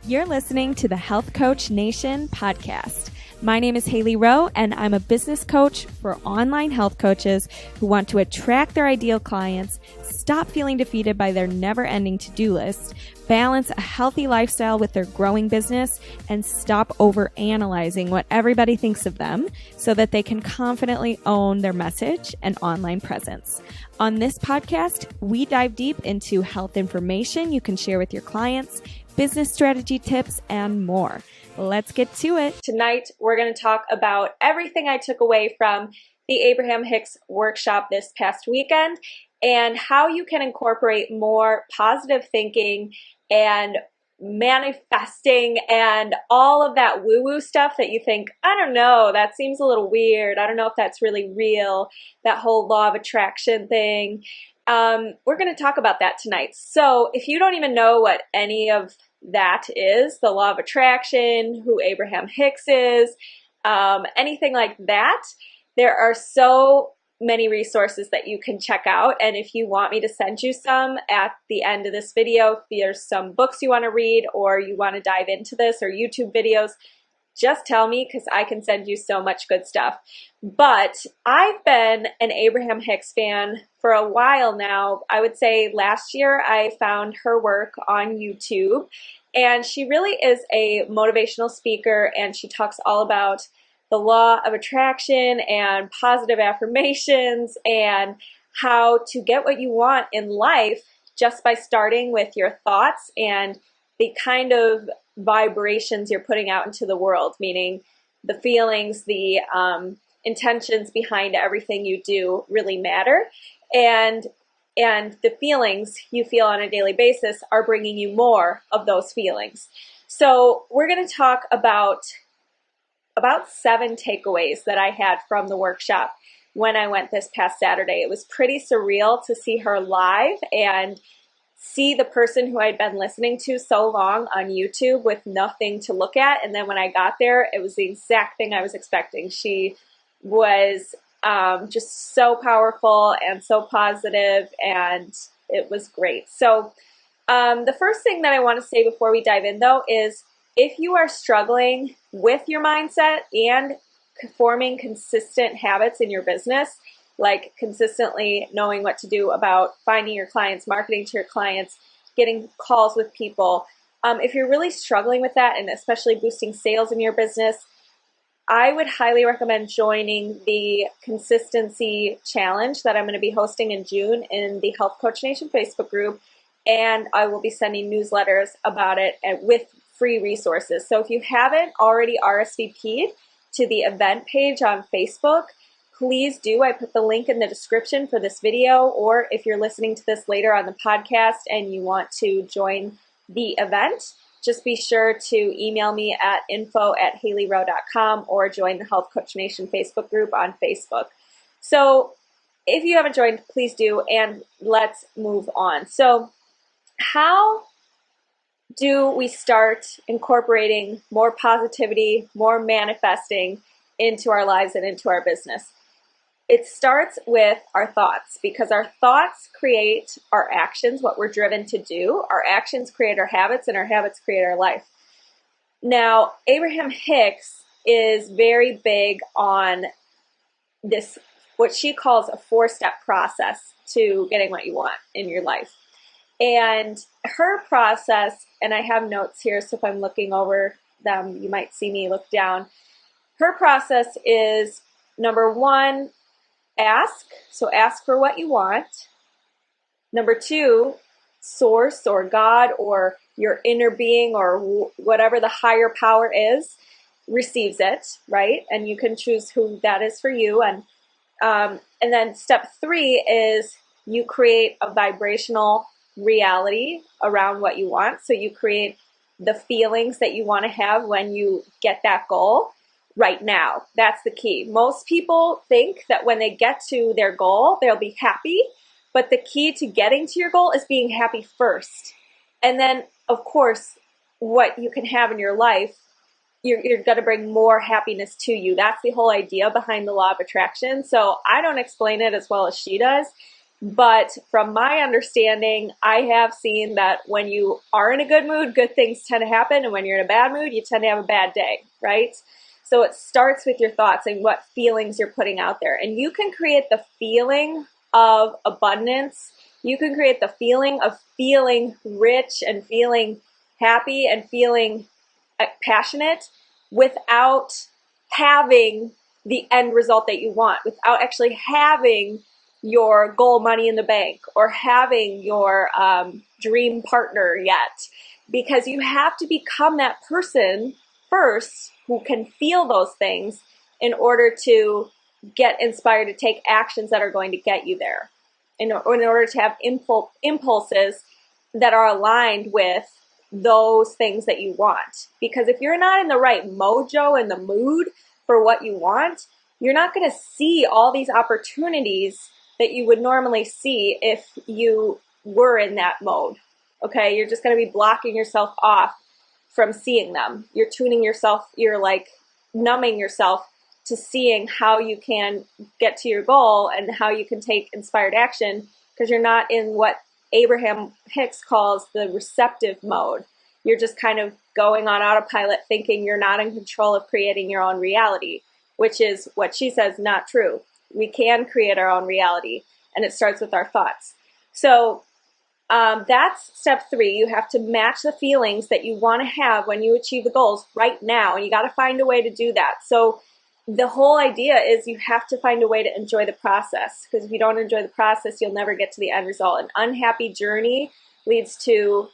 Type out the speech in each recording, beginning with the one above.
You're listening to the Health Coach Nation podcast. My name is Haley Rowe, and I'm a business coach for online health coaches who want to attract their ideal clients, stop feeling defeated by their never-ending to-do list, balance a healthy lifestyle with their growing business, and stop over-analyzing what everybody thinks of them so that they can confidently own their message and online presence. On this podcast, we dive deep into health information you can share with your clients, business strategy tips, and more. Let's get to it. Tonight, we're going to talk about everything I took away from the Abraham Hicks workshop this past weekend and how you can incorporate more positive thinking and manifesting and all of that woo-woo stuff that you think, I don't know, that seems a little weird. I don't know if that's really real, that whole law of attraction thing. We're going to talk about that tonight. So if you don't even know what any of that is, the law of attraction, who Abraham Hicks is, anything like that, there are so many resources that you can check out. And if you want me to send you some at the end of this video, if there's some books you want to read or you want to dive into this or YouTube videos, just tell me because I can send you so much good stuff. But I've been an Abraham Hicks fan for a while now. I would say last year I found her work on YouTube, and she really is a motivational speaker, and she talks all about the law of attraction and positive affirmations and how to get what you want in life just by starting with your thoughts and the kind of vibrations you're putting out into the world, meaning the feelings, the intentions behind everything you do really matter. And the feelings you feel on a daily basis are bringing you more of those feelings. So we're going to talk about 7 takeaways that I had from the workshop when I went this past Saturday. It was pretty surreal to see her live and see the person who I'd been listening to so long on YouTube with nothing to look at. And then when I got there, it was the exact thing I was expecting. She was just so powerful and so positive, and it was great. So the first thing that I want to say before we dive in, though, is if you are struggling with your mindset and forming consistent habits in your business, like consistently knowing what to do about finding your clients, marketing to your clients, getting calls with people, if you're really struggling with that and especially boosting sales in your business, I would highly recommend joining the consistency challenge that I'm going to be hosting in June in the Health Coach Nation Facebook group, and I will be sending newsletters about it with free resources. So if you haven't already RSVP'd to the event page on Facebook, please do. I put the link in the description for this video, or if you're listening to this later on the podcast and you want to join the event, just be sure to email me at info@haleyrowe.com or join the Health Coach Nation Facebook group on Facebook. So if you haven't joined, please do, and let's move on. So how do we start incorporating more positivity, more manifesting into our lives and into our business? It starts with our thoughts, because our thoughts create our actions, what we're driven to do. Our actions create our habits, and our habits create our life. Now, Abraham Hicks is very big on this, what she calls a 4-step process to getting what you want in your life. And her process, and I have notes here, so if I'm looking over them, you might see me look down. Her process is, number 1, ask. So ask for what you want. Number 2, source or God or your inner being or whatever the higher power is receives it, right? And you can choose who that is for you. And then step 3 is you create a vibrational reality around what you want. So you create the feelings that you want to have when you get that goal right now. That's the key. Most people think that when they get to their goal, they'll be happy, but the key to getting to your goal is being happy first. And then, of course, what you can have in your life, you're going to bring more happiness to you. That's the whole idea behind the law of attraction. So I don't explain it as well as she does. But from my understanding, I have seen that when you are in a good mood, good things tend to happen. And when you're in a bad mood, you tend to have a bad day, right? So it starts with your thoughts and what feelings you're putting out there. And you can create the feeling of abundance. You can create the feeling of feeling rich and feeling happy and feeling passionate without having the end result that you want, without actually having your goal money in the bank or having your dream partner yet. Because you have to become that person first who can feel those things in order to get inspired to take actions that are going to get you there. In order to have impulses that are aligned with those things that you want. Because if you're not in the right mojo and the mood for what you want, you're not going to see all these opportunities that you would normally see if you were in that mode. Okay, you're just going to be blocking yourself off from seeing them. You're tuning yourself, you're like numbing yourself to seeing how you can get to your goal and how you can take inspired action, because you're not in what Abraham Hicks calls the receptive mode. You're just kind of going on autopilot thinking you're not in control of creating your own reality, which is what she says not true. We can create our own reality, and it starts with our thoughts. So that's step 3. You have to match the feelings that you want to have when you achieve the goals right now, and you got to find a way to do that. So the whole idea is you have to find a way to enjoy the process, because if you don't enjoy the process, you'll never get to the end result. An unhappy journey leads to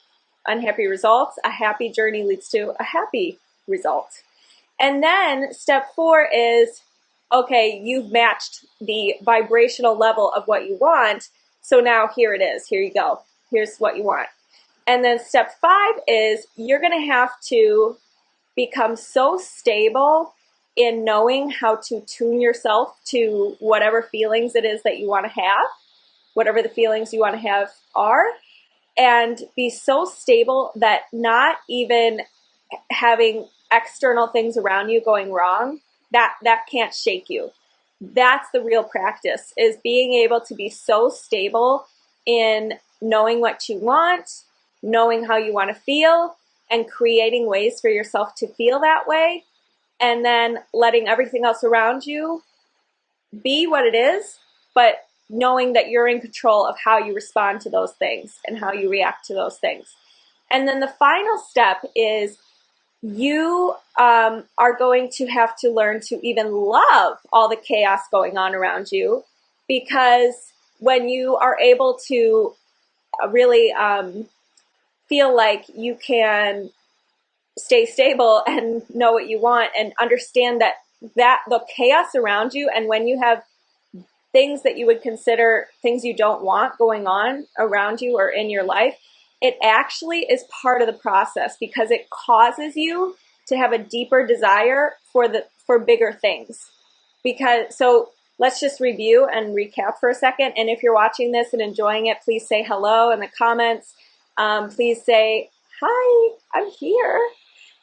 unhappy results. A happy journey leads to a happy result. And then step 4 is, okay, you've matched the vibrational level of what you want. So now here it is. Here you go. Here's what you want. And then step 5 is you're going to have to become so stable in knowing how to tune yourself to whatever feelings it is that you want to have, whatever the feelings you want to have are, and be so stable that not even having external things around you going wrong, that can't shake you. That's the real practice, is being able to be so stable in knowing what you want, knowing how you want to feel, and creating ways for yourself to feel that way, and then letting everything else around you be what it is, but knowing that you're in control of how you respond to those things and how you react to those things. And then the final step is you are going to have to learn to even love all the chaos going on around you, because when you are able to really feel like you can stay stable and know what you want and understand that the chaos around you, and when you have things that you would consider things you don't want going on around you or in your life, it actually is part of the process, because it causes you to have a deeper desire for bigger things. So let's just review and recap for a second. And if you're watching this and enjoying it, please say hello in the comments. Please say, hi, I'm here,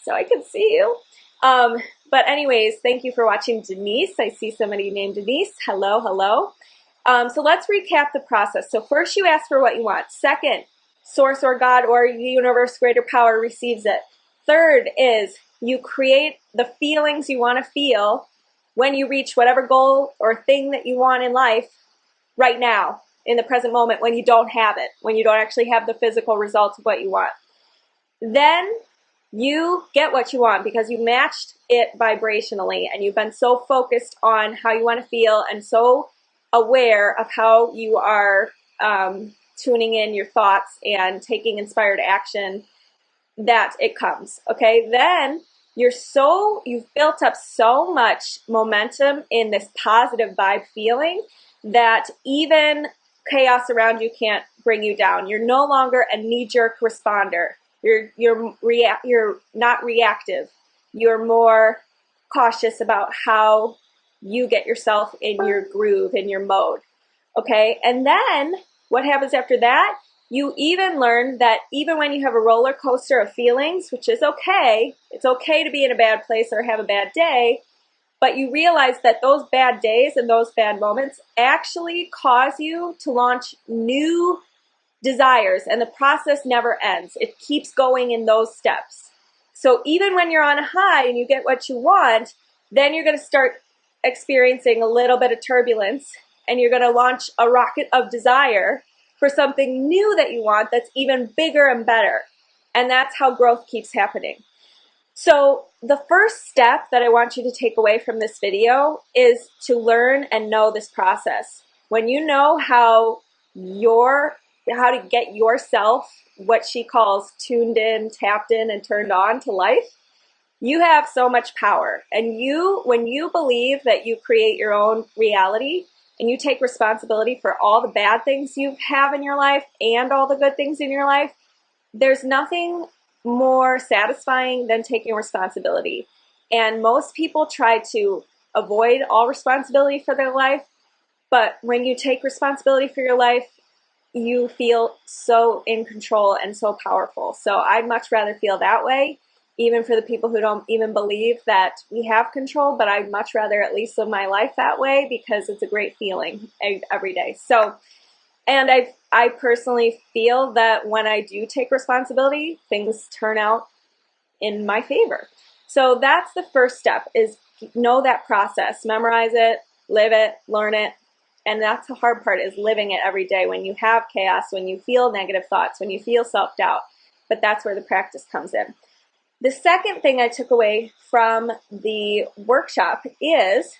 so I can see you. But anyways, thank you for watching, Denise. I see somebody named Denise. Hello, hello. So let's recap the process. So first, you ask for what you want. Second, source or God or universe, greater power receives it. Third is you create the feelings you want to feel when you reach whatever goal or thing that you want in life right now, in the present moment, when you don't have it, when you don't actually have the physical results of what you want. Then you get what you want because you matched it vibrationally, and you've been so focused on how you want to feel and so aware of how you are tuning in your thoughts and taking inspired action that it comes. Okay, then you've built up so much momentum in this positive vibe feeling that even chaos around you can't bring you down. You're no longer a knee-jerk responder. You're not reactive. You're more cautious about how you get yourself in your groove, in your mode. Okay, and then what happens after that? You even learn that even when you have a roller coaster of feelings, which is okay, it's okay to be in a bad place or have a bad day, But you realize that those bad days and those bad moments actually cause you to launch new desires, and the process never ends. It keeps going in those steps. So even when you're on a high and you get what you want, then you're going to start experiencing a little bit of turbulence, and you're going to launch a rocket of desire for something new that you want that's even bigger and better. And that's how growth keeps happening. So the first step that I want you to take away from this video is to learn and know this process. When you know how to get yourself, what she calls tuned in, tapped in, and turned on to life, you have so much power. And when you believe that you create your own reality and you take responsibility for all the bad things you have in your life and all the good things in your life, there's nothing more satisfying than taking responsibility. And most people try to avoid all responsibility for their life, but when you take responsibility for your life, you feel so in control and so powerful. So I'd much rather feel that way, even for the people who don't even believe that we have control, but I'd much rather at least live my life that way because it's a great feeling every day. So, and I personally feel that when I do take responsibility, things turn out in my favor. So that's the first step, is know that process, memorize it, live it, learn it. And that's the hard part, is living it every day when you have chaos, when you feel negative thoughts, when you feel self-doubt. But that's where the practice comes in. The second thing I took away from the workshop is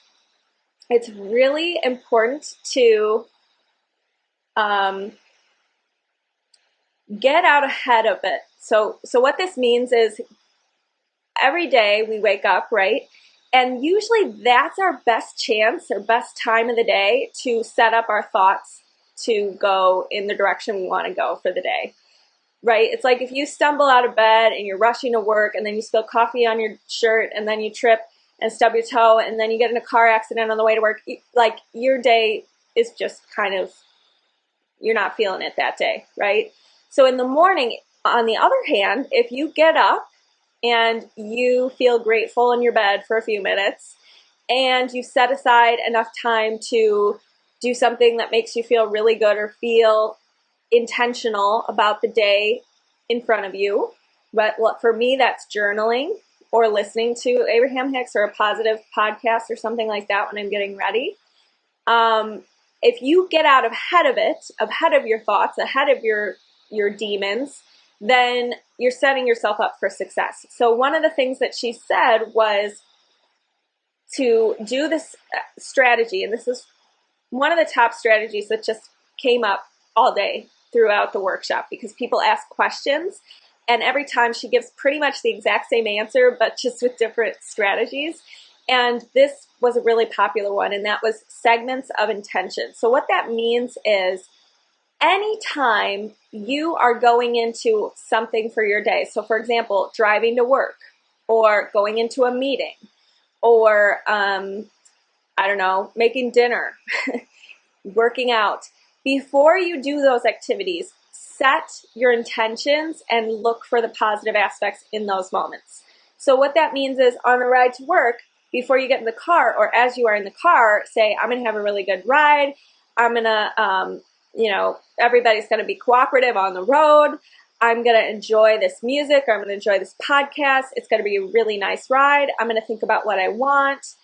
it's really important to get out ahead of it. So what this means is every day we wake up, right? And usually that's our best chance or best time of the day to set up our thoughts to go in the direction we want to go for the day, right? It's like if you stumble out of bed and you're rushing to work and then you spill coffee on your shirt and then you trip and stub your toe and then you get in a car accident on the way to work, like your day is just kind of, you're not feeling it that day, right? So in the morning, on the other hand, if you get up and you feel grateful in your bed for a few minutes and you set aside enough time to do something that makes you feel really good or feel intentional about the day in front of you. But for me, that's journaling or listening to Abraham Hicks or a positive podcast or something like that when I'm getting ready. If you get out ahead of it, ahead of your thoughts, ahead of your demons, then you're setting yourself up for success. So one of the things that she said was to do this strategy, and this is one of the top strategies that just came up all day throughout the workshop because people ask questions, and every time she gives pretty much the exact same answer, but just with different strategies. And this was a really popular one, and that was segments of intention. So what that means is anytime you are going into something for your day, so for example, driving to work or going into a meeting or, I don't know, making dinner, working out, before you do those activities, set your intentions and look for the positive aspects in those moments. So what that means is on the ride to work, before you get in the car or as you are in the car, say, I'm going to have a really good ride. I'm going to, everybody's going to be cooperative on the road. I'm going to enjoy this music, or I'm going to enjoy this podcast. It's going to be a really nice ride. I'm going to think about what I want,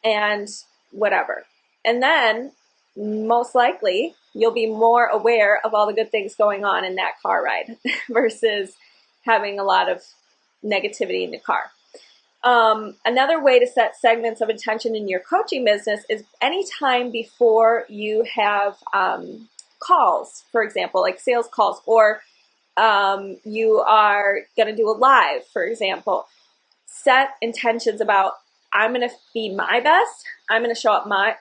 and whatever. And then most likely you'll be more aware of all the good things going on in that car ride versus having a lot of negativity in the car. Another way to set segments of intention in your coaching business is anytime before you have calls, for example, like sales calls, or you are going to do a live, for example, set intentions about, I'm going to be my best. I'm going to show up my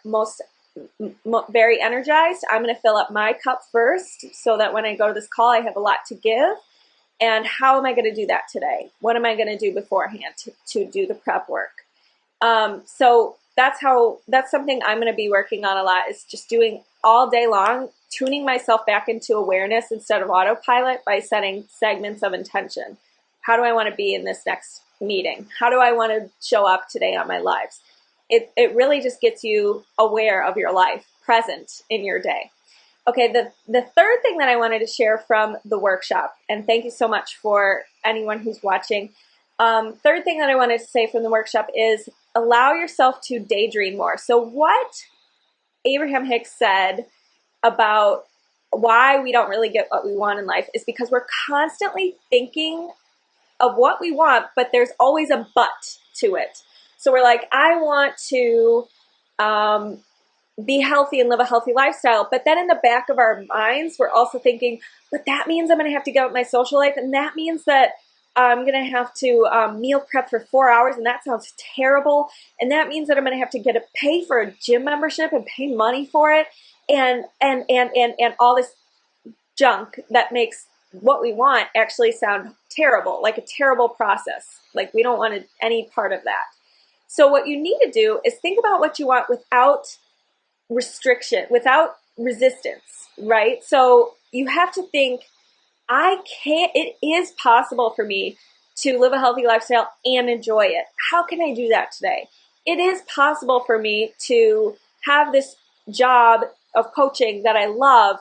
very energized. I'm going to fill up my cup first so that when I go to this call, I have a lot to give. And how am I going to do that today? What am I going to do beforehand to do the prep work? So that's something I'm going to be working on a lot, is just doing all day long, tuning myself back into awareness instead of autopilot by setting segments of intention. How do I want to be in this next meeting? How do I want to show up today on my lives? It really just gets you aware of your life, present in your day. Okay, the third thing that I wanted to share from the workshop, and thank you so much for anyone who's watching. Third thing that I wanted to say from the workshop is allow yourself to daydream more. So what Abraham Hicks said about why we don't really get what we want in life is because we're constantly thinking of what we want, but there's always a but to it. So we're like, I want to be healthy and live a healthy lifestyle. But then in the back of our minds, we're also thinking, but that means I'm going to have to give up my social life. And that means that I'm going to have to meal prep for 4 hours. And that sounds terrible. And that means that I'm going to have to pay for a gym membership and pay money for it. And all this junk that makes what we want actually sound terrible, like a terrible process. Like we don't want any part of that. So what you need to do is think about what you want without restriction, without resistance, right? So you have to think, it is possible for me to live a healthy lifestyle and enjoy it. How can I do that today? It is possible for me to have this job of coaching that I love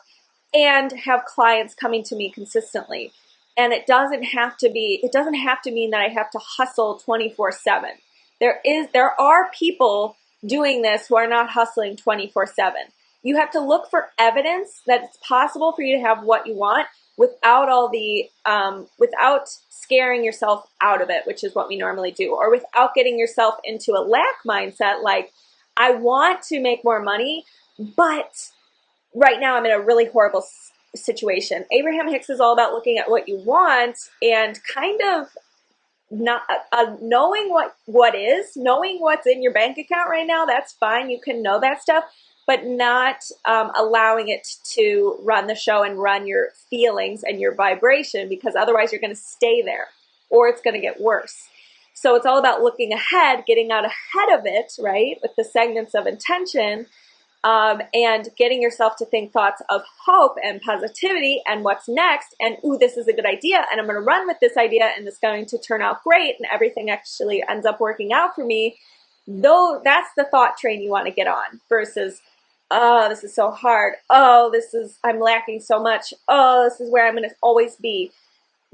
and have clients coming to me consistently. And it doesn't have to mean that I have to hustle 24/7. There are people doing this who are not hustling 24/7. You have to look for evidence that it's possible for you to have what you want without without scaring yourself out of it, which is what we normally do, or without getting yourself into a lack mindset like, I want to make more money, but right now I'm in a really horrible situation. Abraham Hicks is all about looking at what you want and kind of not knowing knowing what's in your bank account right now. That's fine. You can know that stuff, but not allowing it to run the show and run your feelings and your vibration, because otherwise you're going to stay there or it's going to get worse. So it's all about looking ahead, getting out ahead of it, right? With the segments of intention, and getting yourself to think thoughts of hope and positivity and what's next, and ooh, this is a good idea, and I'm going to run with this idea, and it's going to turn out great, and everything actually ends up working out for me. Though that's the thought train you want to get on, versus, oh, this is so hard. Oh, I'm lacking so much. Oh, this is where I'm going to always be.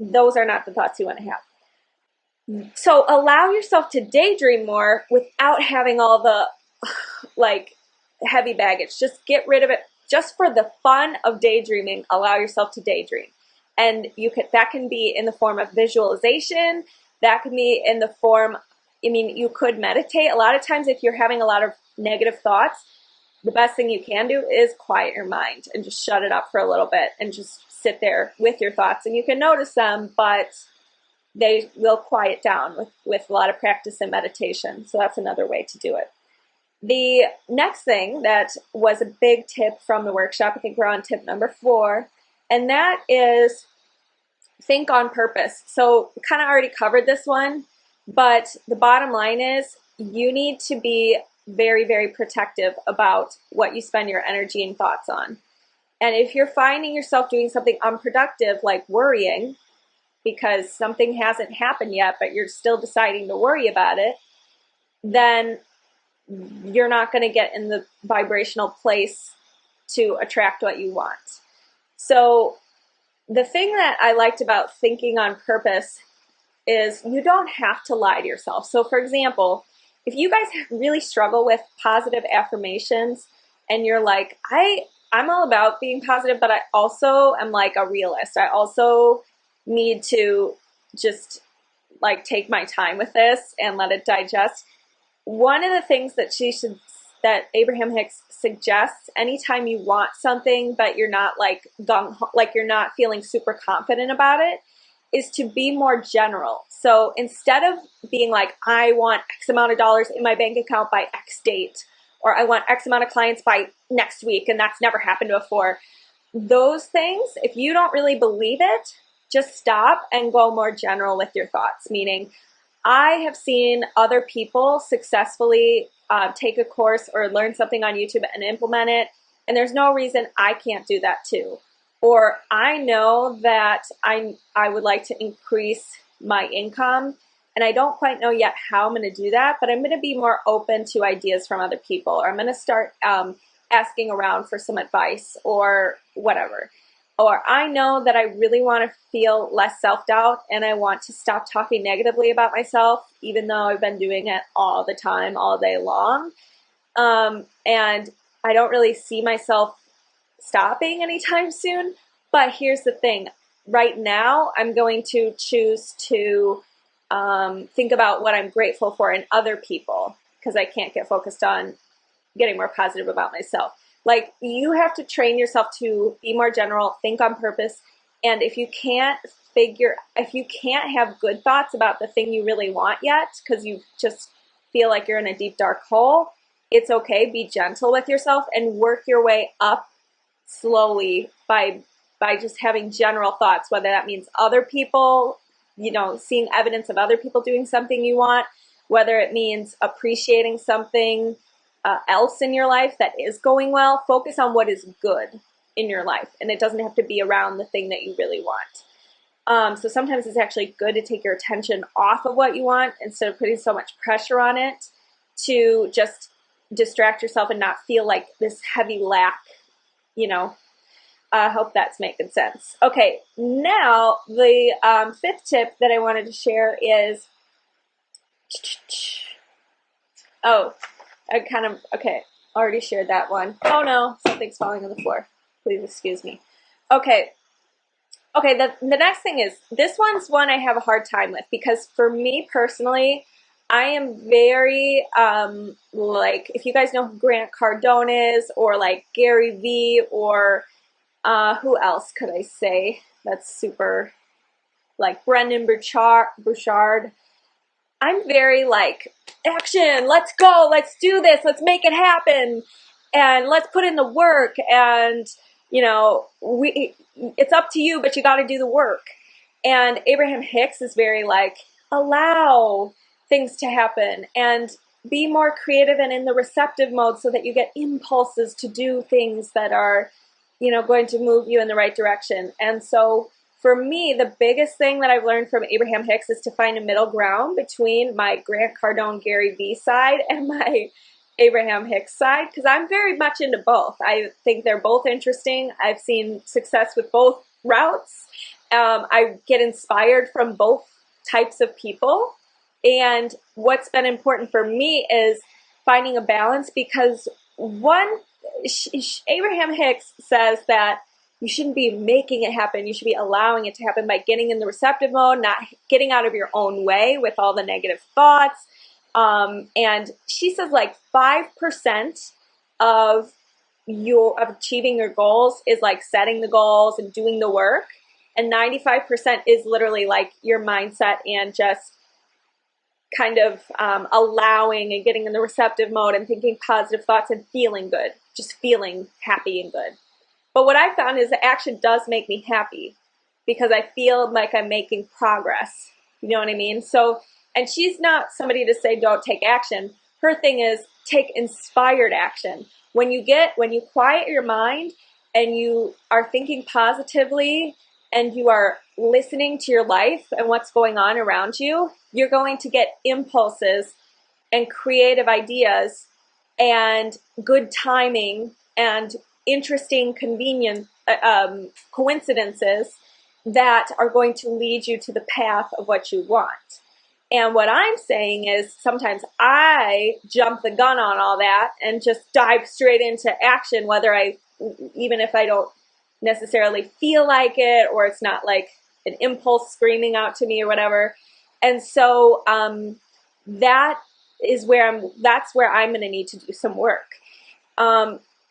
Those are not the thoughts you want to have. So allow yourself to daydream more without having all the heavy baggage. Just get rid of it. Just for the fun of daydreaming, allow yourself to daydream. And that can be in the form of visualization. That can be in the form, you could meditate. A lot of times if you're having a lot of negative thoughts, the best thing you can do is quiet your mind and just shut it up for a little bit and just sit there with your thoughts. And you can notice them, but they will quiet down with a lot of practice and meditation. So that's another way to do it. The next thing that was a big tip from the workshop, I think we're on tip number 4, and that is think on purpose. So we kind of already covered this one, but the bottom line is you need to be very, very protective about what you spend your energy and thoughts on. And if you're finding yourself doing something unproductive, like worrying, because something hasn't happened yet, but you're still deciding to worry about it, then you're not going to get in the vibrational place to attract what you want. So the thing that I liked about thinking on purpose is you don't have to lie to yourself. So for example, if you guys really struggle with positive affirmations and you're like, I'm all about being positive, but I also am like a realist. I also need to just take my time with this and let it digest. One of the things that Abraham Hicks suggests anytime you want something but you're not you're not feeling super confident about it, is to be more general. So instead of being like, I want X amount of dollars in my bank account by X date, or I want X amount of clients by next week, and that's never happened before. Those things, if you don't really believe it, just stop and go more general with your thoughts. Meaning, I have seen other people successfully take a course or learn something on YouTube and implement it, and there's no reason I can't do that too. Or I know that I would like to increase my income. And I don't quite know yet how I'm going to do that, but I'm going to be more open to ideas from other people, or I'm going to start asking around for some advice or whatever. Or I know that I really want to feel less self-doubt, and I want to stop talking negatively about myself, even though I've been doing it all the time, all day long. And I don't really see myself stopping anytime soon. But here's the thing. Right now, I'm going to choose to think about what I'm grateful for in other people, because I can't get focused on getting more positive about myself. Like, you have to train yourself to be more general, think on purpose. And if you can't have good thoughts about the thing you really want yet, because you just feel like you're in a deep, dark hole, it's okay. Be gentle with yourself and work your way up slowly by just having general thoughts, whether that means other people, seeing evidence of other people doing something you want, whether it means appreciating something else in your life that is going well. Focus on what is good in your life, and it doesn't have to be around the thing that you really want. So sometimes it's actually good to take your attention off of what you want instead of putting so much pressure on it, to just distract yourself and not feel like this heavy lack, I hope that's making sense. Okay, now the fifth tip that I wanted to share is, already shared that one. Oh no, something's falling on the floor. Please excuse me. Okay, the next thing is, this one's one I have a hard time with, because for me personally, I am very, if you guys know who Grant Cardone is, or like Gary Vee, or who else could I say that's super, like Brendan Burchard. I'm very like, action, let's go, let's do this, let's make it happen, and let's put in the work, and it's up to you, but you got to do the work. And Abraham Hicks is very like, allow things to happen and be more creative and in the receptive mode, so that you get impulses to do things that are going to move you in the right direction. And so for me, the biggest thing that I've learned from Abraham Hicks is to find a middle ground between my Grant Cardone, Gary Vee side and my Abraham Hicks side, because I'm very much into both. I think they're both interesting. I've seen success with both routes. I get inspired from both types of people. And what's been important for me is finding a balance, because Abraham Hicks says that you shouldn't be making it happen. You should be allowing it to happen by getting in the receptive mode, not getting out of your own way with all the negative thoughts. And she says like 5% of achieving your goals is like setting the goals and doing the work. And 95% is literally like your mindset and just kind of allowing and getting in the receptive mode and thinking positive thoughts and feeling good, just feeling happy and good. But what I found is that action does make me happy, because I feel like I'm making progress. You know what I mean? So, and she's not somebody to say don't take action. Her thing is take inspired action. When you quiet your mind and you are thinking positively and you are listening to your life and what's going on around you, you're going to get impulses and creative ideas and good timing and interesting, convenient coincidences that are going to lead you to the path of what you want. And what I'm saying is, sometimes I jump the gun on all that and just dive straight into action, even if I don't necessarily feel like it, or it's not like an impulse screaming out to me or whatever. And so that's where I'm going to need to do some work.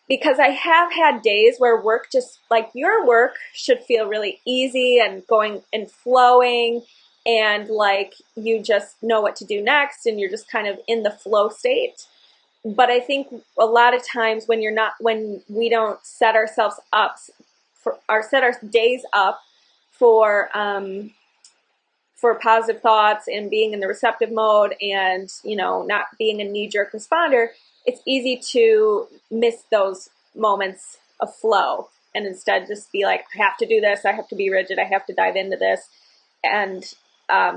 Because I have had days where work, just like your work, should feel really easy and going and flowing, and like you just know what to do next and you're just kind of in the flow state. But I think a lot of times when we don't set ourselves up set our days up for positive thoughts and being in the receptive mode and, not being a knee-jerk responder, it's easy to miss those moments of flow and instead just be like, I have to do this, I have to be rigid, I have to dive into this. And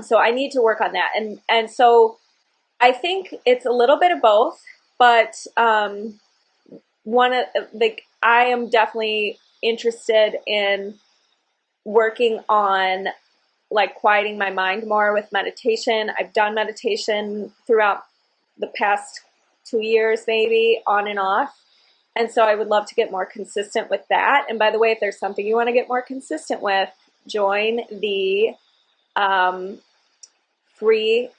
So I need to work on that. And so I think it's a little bit of both, but I am definitely interested in working on like quieting my mind more with meditation. I've done meditation throughout the past 2 years, maybe on and off. And so I would love to get more consistent with that. And by the way, if there's something you want to get more consistent with, join the free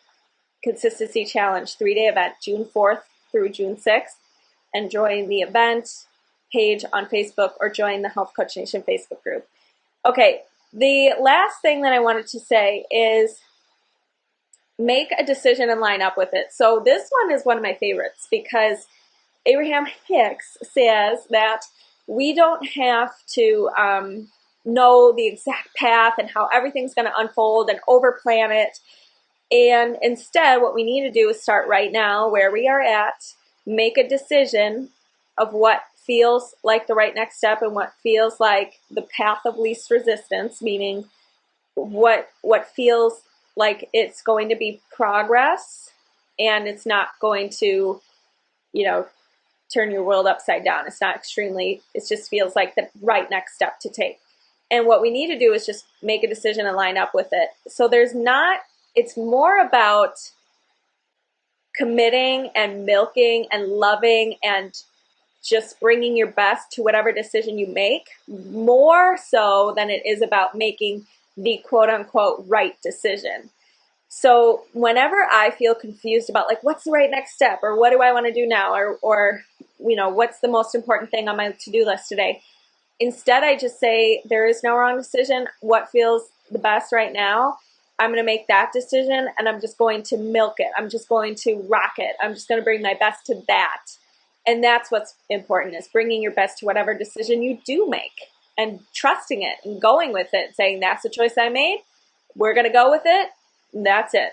consistency challenge 3-day event, June 4th through June 6th, and join the event page on Facebook or join the Health Coach Nation Facebook group. Okay, the last thing that I wanted to say is make a decision and line up with it. So this one is one of my favorites because Abraham Hicks says that we don't have to know the exact path and how everything's going to unfold and overplan it. And instead, what we need to do is start right now where we are at, make a decision of what feels like the right next step and what feels like the path of least resistance, meaning what feels like it's going to be progress and it's not going to, turn your world upside down. It's not extremely, it just feels like the right next step to take. And what we need to do is just make a decision and line up with it. So it's more about committing and milking and loving and just bringing your best to whatever decision you make, more so than it is about making the quote unquote right decision. So whenever I feel confused about like, what's the right next step, or what do I want to do now, or what's the most important thing on my to-do list today, instead I just say there is no wrong decision. What feels the best right now, I'm going to make that decision, and I'm just going to milk it. I'm just going to rock it. I'm just going to bring my best to that. And that's what's important, is bringing your best to whatever decision you do make and trusting it and going with it, saying that's the choice I made. We're going to go with it. And that's it.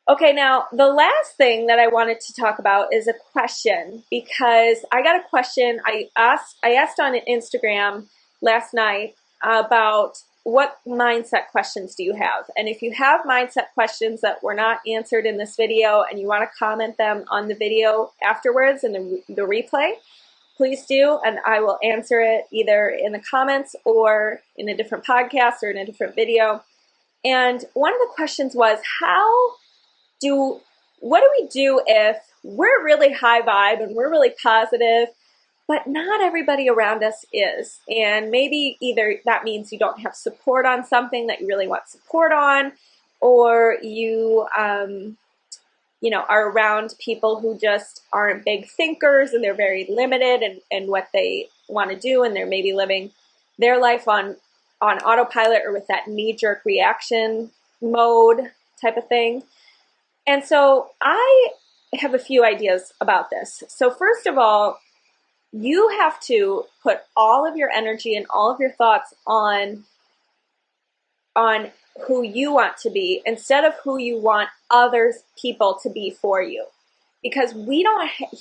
Okay, now the last thing that I wanted to talk about is a question, because I got a question I asked on Instagram last night about what mindset questions do you have? And if you have mindset questions that were not answered in this video and you want to comment them on the video afterwards in the replay, please do, and I will answer it either in the comments or in a different podcast or in a different video. And one of the questions was, what do we do if we're really high vibe and we're really positive, but not everybody around us is? And maybe either that means you don't have support on something that you really want support on, or you, are around people who just aren't big thinkers and they're very limited in what they want to do, and they're maybe living their life on autopilot or with that knee-jerk reaction mode type of thing. And so I have a few ideas about this. So first of all, you have to put all of your energy and all of your thoughts on who you want to be instead of who you want other people to be for you. Because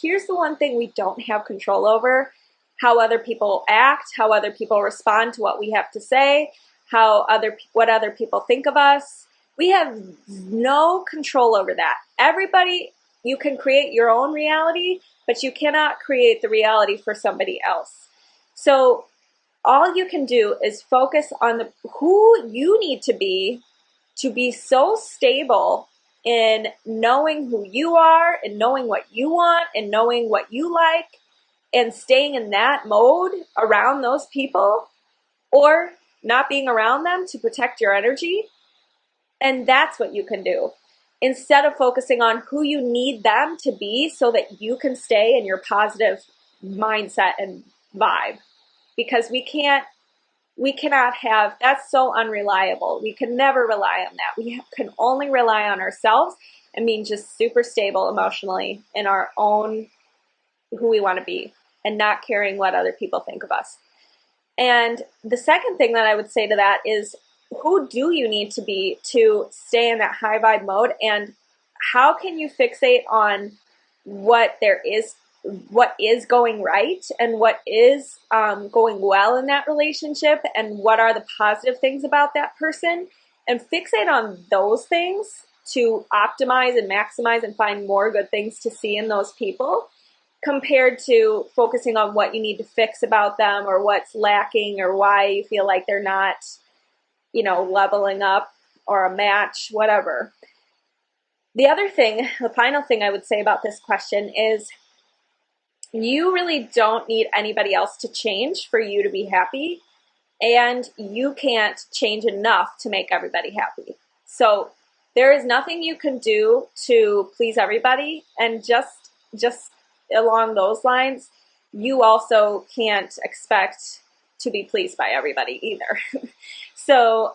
here's the one thing we don't have control over: how other people act, how other people respond to what we have to say, what other people think of us. We have no control over that. Everybody, you can create your own reality, but you cannot create the reality for somebody else. So all you can do is focus on who you need to be so stable in knowing who you are and knowing what you want and knowing what you like, and staying in that mode around those people, or not being around them to protect your energy. And that's what you can do, instead of focusing on who you need them to be so that you can stay in your positive mindset and vibe. Because we cannot have, that's so unreliable. We can never rely on that. We can only rely on ourselves and being just super stable emotionally in our own, who we want to be, and not caring what other people think of us. And the second thing that I would say to that is, who do you need to be to stay in that high vibe mode, and how can you fixate on what is going right and what is going well in that relationship, and what are the positive things about that person, and fixate on those things to optimize and maximize and find more good things to see in those people, compared to focusing on what you need to fix about them or what's lacking or why you feel like they're not, leveling up or a match, whatever. The other thing, the final thing I would say about this question is you really don't need anybody else to change for you to be happy, and you can't change enough to make everybody happy. So there is nothing you can do to please everybody, and just along those lines, you also can't expect to be pleased by everybody either. So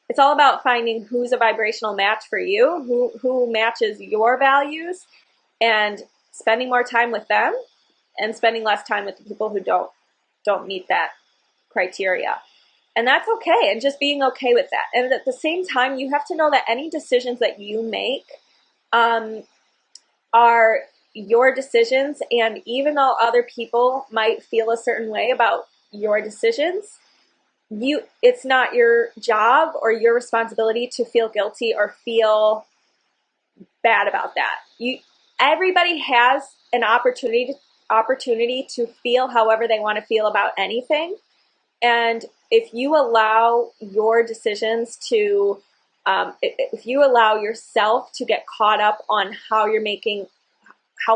it's all about finding who's a vibrational match for you, who matches your values, and spending more time with them and spending less time with the people who don't meet that criteria. And that's okay, and just being okay with that. And at the same time, you have to know that any decisions that you make are your decisions, and even though other people might feel a certain way about your decisions, it's not your job or your responsibility to feel guilty or feel bad about that. Everybody has an opportunity to feel however they want to feel about anything. And if you allow your decisions to, if you allow yourself to get caught up on how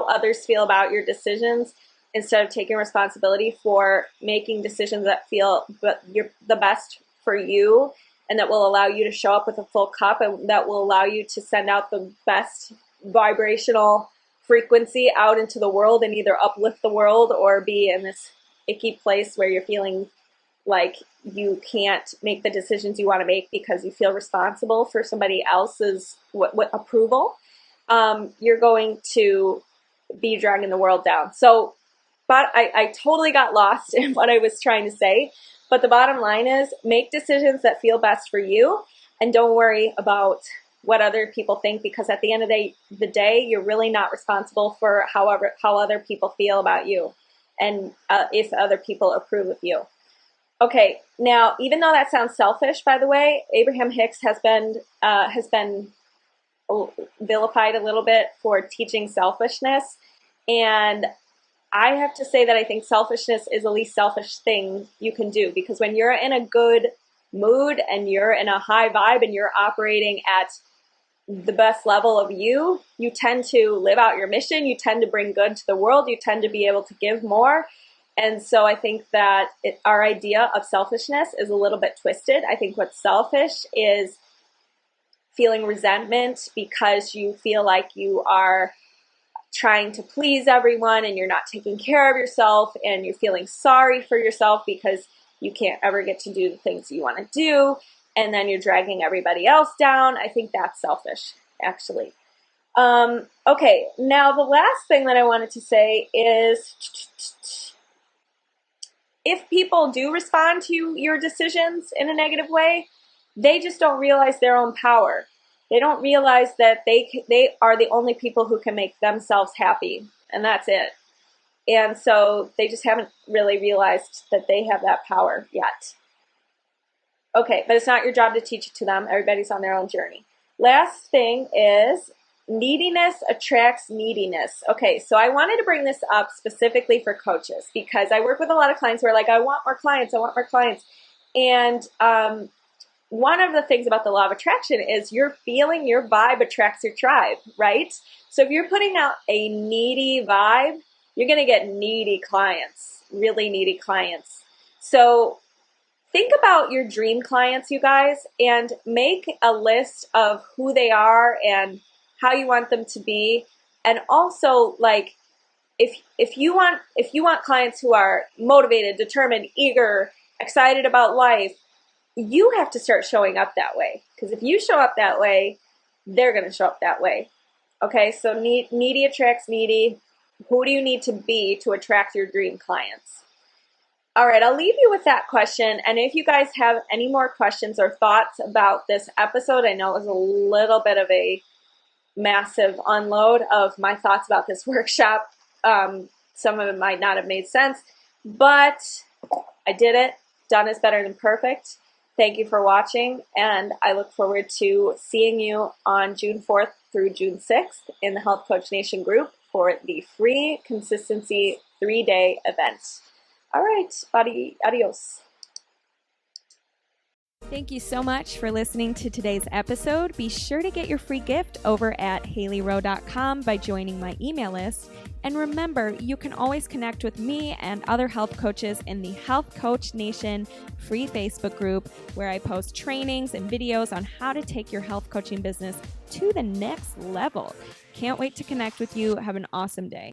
others feel about your decisions, instead of taking responsibility for making decisions that feel the best for you, and that will allow you to show up with a full cup, and that will allow you to send out the best vibrational frequency out into the world and either uplift the world or be in this icky place where you're feeling like you can't make the decisions you want to make because you feel responsible for somebody else's what approval, you're going to be dragging the world down. So, but I totally got lost in what I was trying to say. But the bottom line is, make decisions that feel best for you, and don't worry about what other people think, because at the end of the day, you're really not responsible for how other people feel about you, and if other people approve of you. Okay, now, even though that sounds selfish, by the way, Abraham Hicks has been vilified a little bit for teaching selfishness, and I have to say that I think selfishness is the least selfish thing you can do, because when you're in a good mood and you're in a high vibe and you're operating at the best level of you tend to live out your mission, you tend to bring good to the world, you tend to be able to give more. And so I think that our idea of selfishness is a little bit twisted. I think what's selfish is feeling resentment because you feel like you are trying to please everyone and you're not taking care of yourself, and you're feeling sorry for yourself because you can't ever get to do the things you want to do, and then you're dragging everybody else down. I think that's selfish, actually. Okay, now the last thing that I wanted to say is, if people do respond to your decisions in a negative way, they just don't realize their own power. They don't realize that they are the only people who can make themselves happy, and that's it. And so they just haven't really realized that they have that power yet. Okay, but it's not your job to teach it to them. Everybody's on their own journey. Last thing is, neediness attracts neediness. Okay, so I wanted to bring this up specifically for coaches, because I work with a lot of clients who are like, I want more clients, I want more clients. And one of the things about the law of attraction is your vibe attracts your tribe, right? So if you're putting out a needy vibe, you're going to get needy clients, really needy clients. So think about your dream clients, you guys, and make a list of who they are and how you want them to be. And also, like, if you want clients who are motivated, determined, eager, excited about life, you have to start showing up that way. Because if you show up that way, they're going to show up that way. Okay, so needy attracts needy. Who do you need to be to attract your dream clients? All right, I'll leave you with that question. And if you guys have any more questions or thoughts about this episode, I know it was a little bit of a massive unload of my thoughts about this workshop. Some of it might not have made sense, but I did it. Done is better than perfect. Thank you for watching, and I look forward to seeing you on June 4th through June 6th in the Health Coach Nation group for the free consistency 3-day event. All right, adios. Thank you so much for listening to today's episode. Be sure to get your free gift over at haleyrowe.com by joining my email list. And remember, you can always connect with me and other health coaches in the Health Coach Nation free Facebook group, where I post trainings and videos on how to take your health coaching business to the next level. Can't wait to connect with you. Have an awesome day.